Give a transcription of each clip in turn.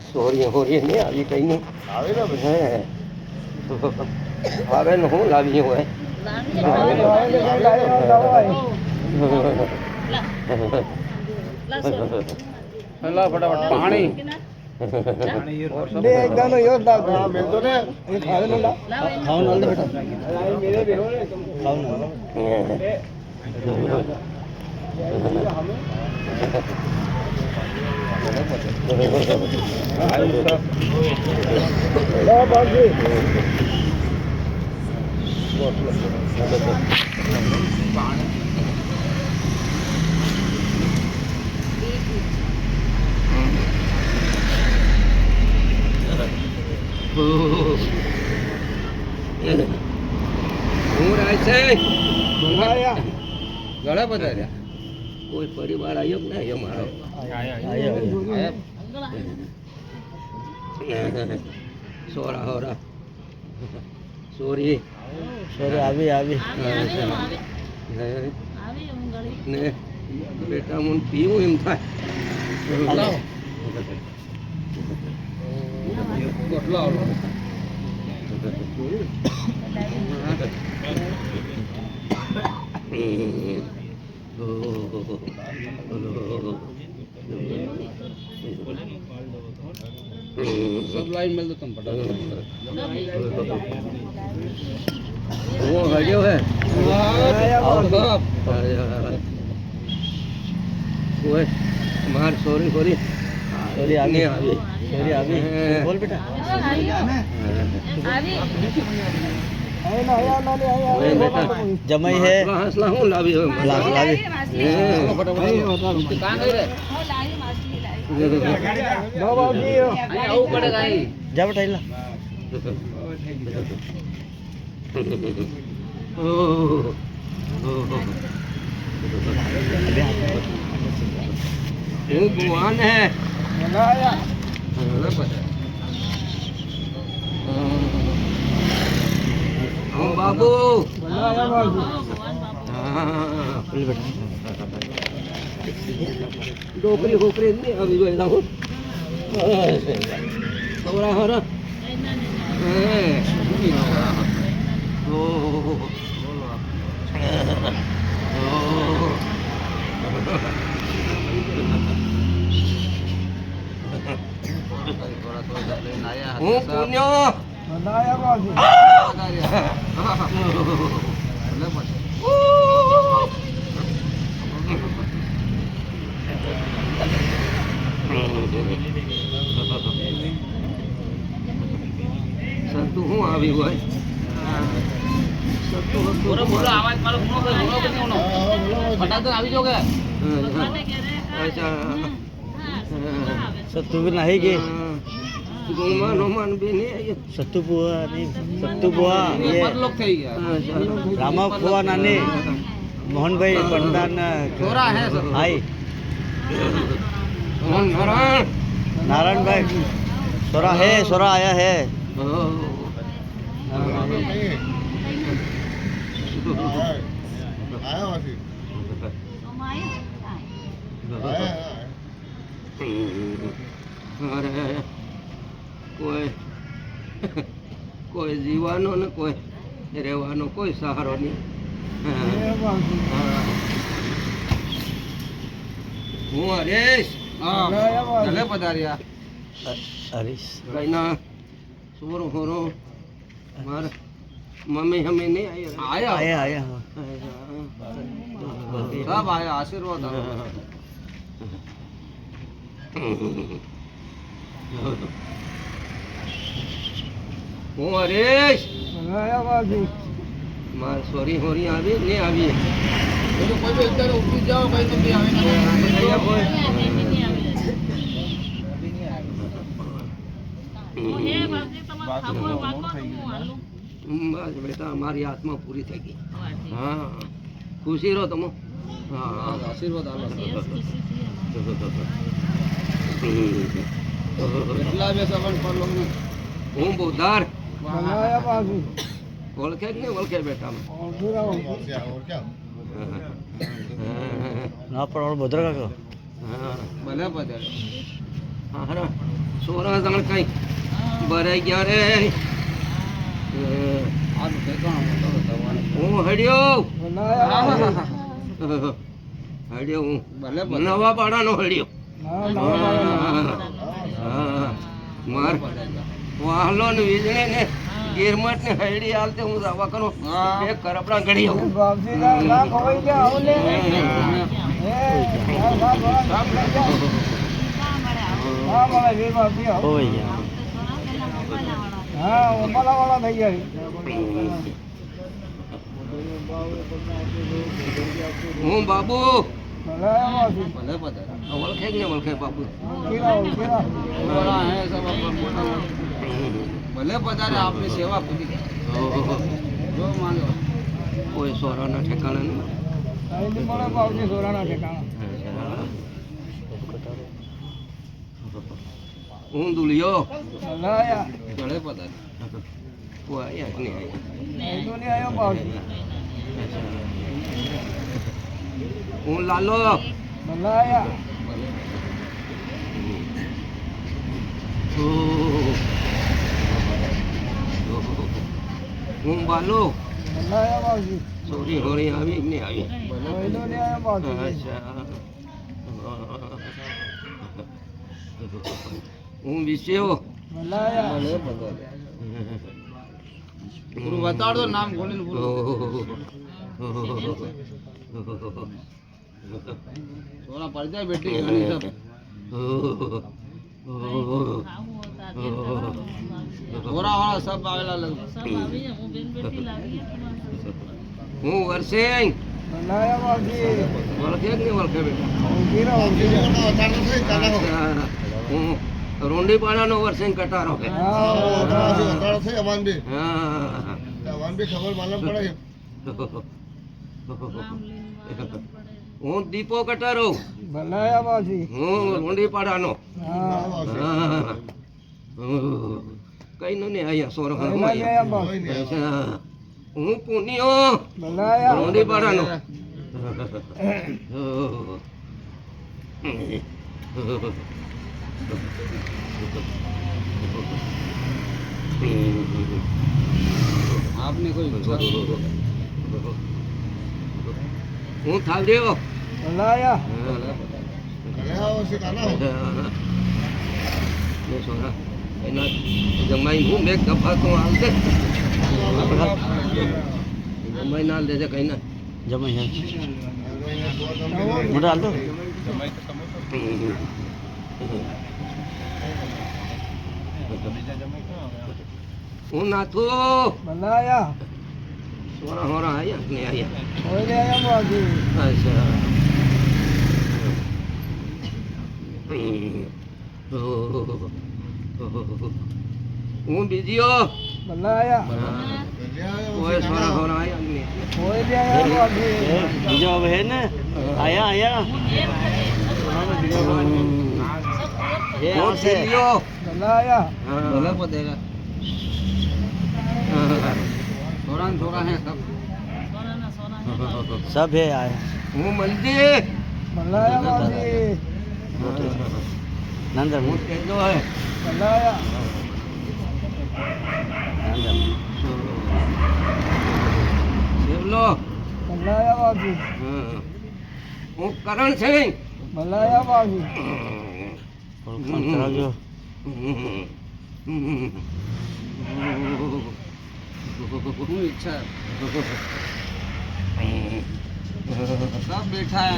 Sorry હોરી નહીં આવી કઈ નહીં આવે ને હે આવે ને હું લાવી હોય ફટાફટ પાણી ઘણા બધા રહ્યા કોઈ પરિવાર આવ્યો કે નહીં અમારો સોરા હોરા સોરી આવી ને બેટા મને પીવું એમ થાય ગોટલો આવડો सब लाइन मिल दो तुम वो हरियो है कोई मार सॉरी सॉरी बोल बेटा जमाई है हंसला हूँ लावी जा बेटा इला वो भगवान है बाबू डोकरी खोकरी नहीं अभी जो हूँ थोड़ा हरा હું પુણ્યો સંતુ હું આવી હોય બોલો બોલો આવાજ મારો બોલો ફટાફટ આવી જાવ કે અચ્છા सत्तू भी नहीं गए गुमान उमान भी नहीं आई सत्तू बुआ ये लोग थे क्या रामा बुआ नानी मोहन भाई पंडान छोरा है सर भाई नारायण भाई सोरा आया है અરે કોઈ જીવાનો ને કોઈ રહેવાનો કોઈ સહારો નહીં હું હરેશ ભલે પધાર્યા हरीश કઈ ના સોરો હોરો મારે મમ્મી હમે નહીં आया आया सब आया आशीर्वाद હું હરેશ મારે સોરી હોરી આવી નહીં આવી कोई भी इधर ऊपर जाओ कोई तो भी आवे બસ બેટા અમારી આત્મા પૂરી થઈ ગઈ હા ખુશી રહો તમે હા आशीर्वाद आलो કેટલા બે સવન પર લોગ હું બોધાર ઓળખે કે નહીં ઓળખે બેટા ना पर और भद्र का હા ભલે પધાર્યા હારા સોરા જણ કઈ ભરાઈ ગયા રે આનું ઠેકાણું તો દવાનું. હું હડ્યો હા. હડ્યો હું ભલે ભલે. નવા પાડાનો હડ્યો હા માર વાહલો ને વીજળી ને ગેરમટ ને હૈડી હાલતે હું દવા કરું હા. બે કરપડા ગળી આવું હોય ગયા હું બાબુ ભલે પધાર્યા. ઓળખે કે નહીં ઓળખે બાબુ બોલા હે સબ अपन बोला. ભલે પધારે આપની સેવા પૂરી કરી. જો માંગો. કોઈ સોરાના ઠેકાણા નહીં હું દુલિયો ભલે પધારે. કોઈ આયા કે નહીં આયા હું લાલો હું બાલો સોરી હોરી આવી કે નહીં આવી અચ્છા હું વિસ્યો ભલે પધારે. પૂરું બતાડ દો નામ ખોલીને પૂરું. સોના પડતા બેટી ઘણી સબ. સોરા વાળા સબ આવેલા લગ. હું વર્ષે ઓળખે કે નહીં ઓળખે બેટા હું રોંડીપાડાનો વર્ષે કટારો કે હું દીપો કટારો હું રોંડીપાડાનો કઈ નો ને આયા સોર હું પુનિયો રોંડીપાડાનો આપને કોઈ ઈચ્છા હું થાવડ્યો એના જમાઈ હું મેં દફા તો હાલતે જમાઈ ના દેજે કઈ ના જમાઈ હે મોટા હાલ દો હું નાથો સોરા હોરા આયા ને આયા અચ્છા હું બીજીઓ કોઈ સોરા હોરા આયા ને બીજો હવે હે ને આયા આયા ये હું यहाँ से બીજીઓ ભલે પધારે. થોડા ને થોડા હે સબ. सब है आया હું મંદિર नंदर હું તેજો હે नंदर શિવલો હું કરણ છે फोन कराओ શું ઈચ્છા સબ બેઠા હે.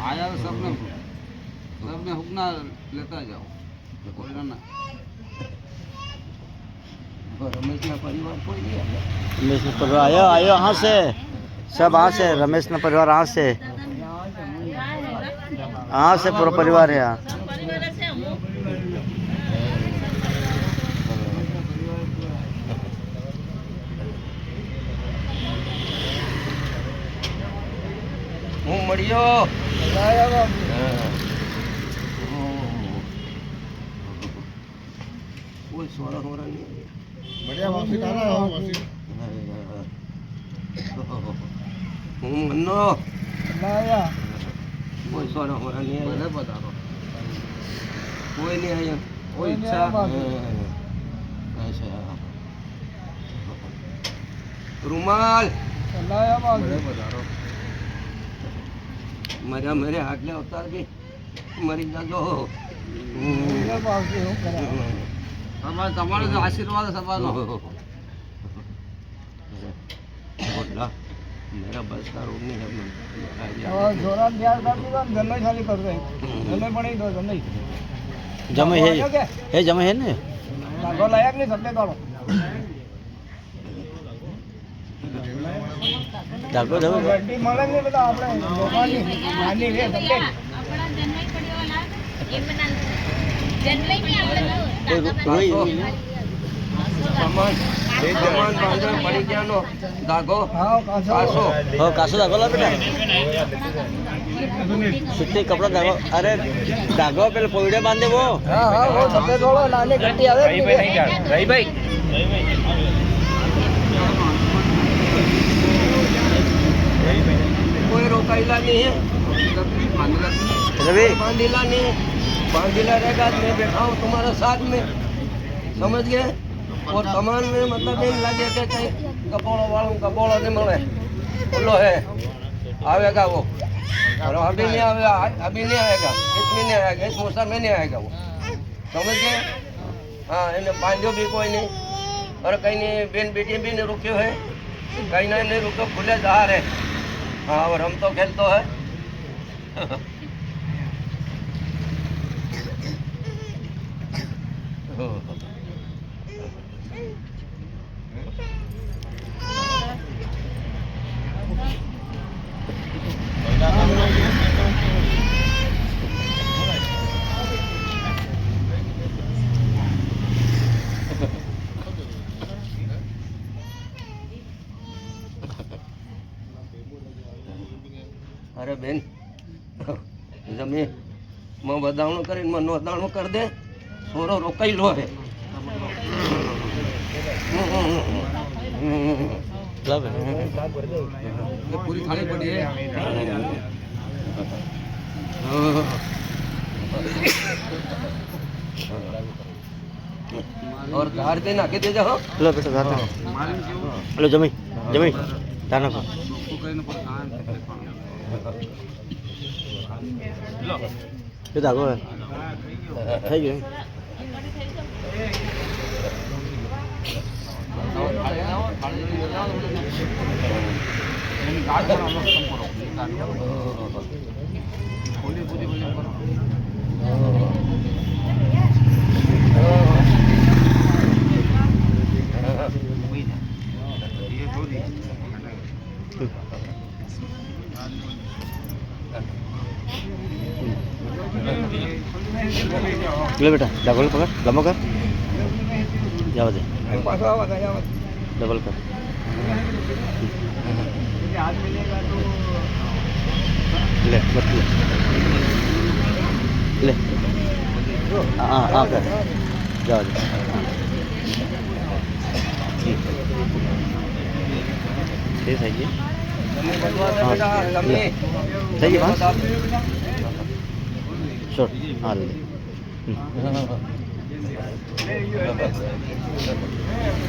આયા सबने हुक्ना लेता जाओ. कोई ना રમેશ ના પરિવાર કોઈ નહીં આવે. रमेश ने परिवार आयो आयो यहाँ से सब यहाँ से रमेश ने परिवार यहाँ से पूरा परिवार है यहाँ હું મળ્યો કોઈ સોરા હોરા નહીં હું મનનો લાયા કોઈ સોના હોરા નહીં ભલે આવ્યા પધારો કોઈ નહીં આવ્યા કોઈ ઈચ્છા અચ્છા રૂમાલ લાયા ભલે પધારો મજા મેરે હાટલે અવતાર બી મરી જાજો તમારો જ આશીર્વાદ સભાનો બોલા मेरा बस का रूम नहीं है જોરાન ત્યાર કરતી તો જન્મે ખાલી કર દે જન્મે પણ દો જન્મે जमे है जमे है ना લાગો લાયક નહીં સત્ય કરો जागो जागो ગड्डी મળે ને બધા આપણે લોકોની નાની રે સત્ય सामान सामान बांधो पड़ी क्या नो धागो હા कासो हो कासो दागो ला बेटा सूती कपड़ा दागो अरे दागो पहले पोइडे बांधे वो હા હા વો સફેદ વાળો નાની ગड्डी આવે रही भाई कोई रोकाईला नहीं है रवि बांधीला नहीं बांधीला रहेगा मैं बैठा हूँ तुम्हारे साथ में समझ गए और सामान में मतलब नहीं लगे कि कहीं कपोड़ो वालों कपोड़ो नहीं मिले बोलो है आवेगा वो और अभी नहीं आवेगा अभी नहीं आएगा इसमें नहीं आएगा इस मौसम में नहीं आएगा वो समझ गए हाँ इन्हें बांधो भी कोई नहीं और कहीं नहीं बेन बेटी भी नहीं रुके है कहीं नहीं रुके खुले जा रहे हाँ और हम तो खेलते है अरे बेन जमी मैं बदावणो कर नोंधाणो कर दे सोरो रोकाई लो है लब ये पूरी थाली पड़ी है और धार दे नाखी दे जाओ लो बेटा जाता મારી કેવું लो जमी जमी ताना को શું કરીને પણ કામ ये दागो है થઈ ગયું લે બેટા ડબલ પકડ લંબો કર જાવ દે પાછો આવા થાય ડબલ કર હાથ મિલેગા તો ले मत ले हाँ हाँ कर जाओ जाओ ठीक है जी सही है बात शॉट हाँ ले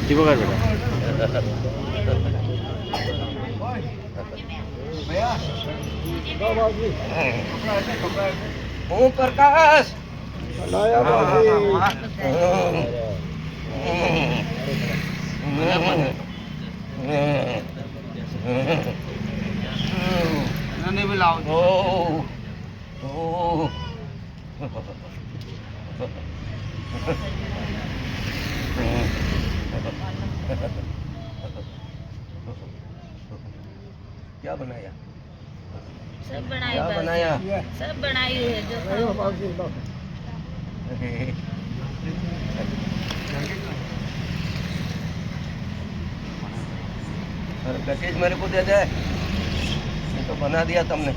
ठीक हो गया बेटा ओम प्रकाश લાયા બાજી એને બી લાવ ओ ओ क्या बनाया सब बनाई क्या बस। बनाया सब बनाई है जो લાયો खाओ। બાજી લો अरे कटीज मेरे को दे दे ये तो बना दिया तुमने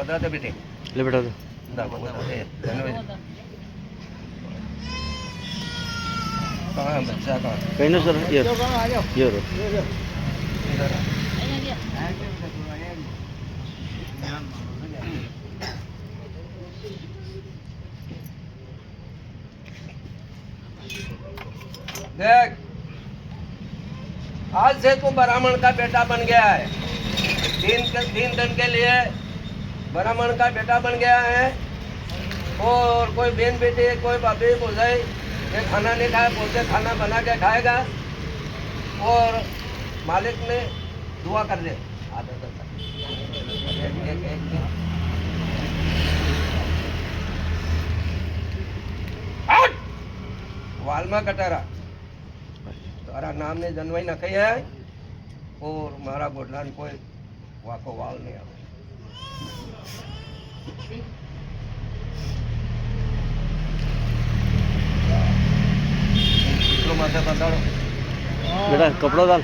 बता दे बेटे ले बेटा दे दा बता दे धन्यवाद कहाँ है बच्चा कहाँ कहीं ना सर ये रो इधर देख आज से तू ब्राह्मण का बेटा बन गया है 3 दिन के लिए ब्राह्मण का बेटा बन गया है और कोई बहन बेटी कोई भाभी भौजाई ये खाना नहीं खाया बोलते खाना बना के खाएगा और मालिक ने दुआ कर दे आधा तक वाल में कटारा तारा नाम ने जनवाई न कही है और मारा गोडला कोई वाको वाल नहीं आवे माथे बंधाड़ो बेटा कपड़ा डाल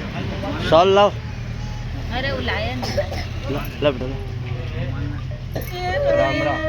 शॉल लाओ अरे वो लाया नहीं ला बेटा ला। राम राम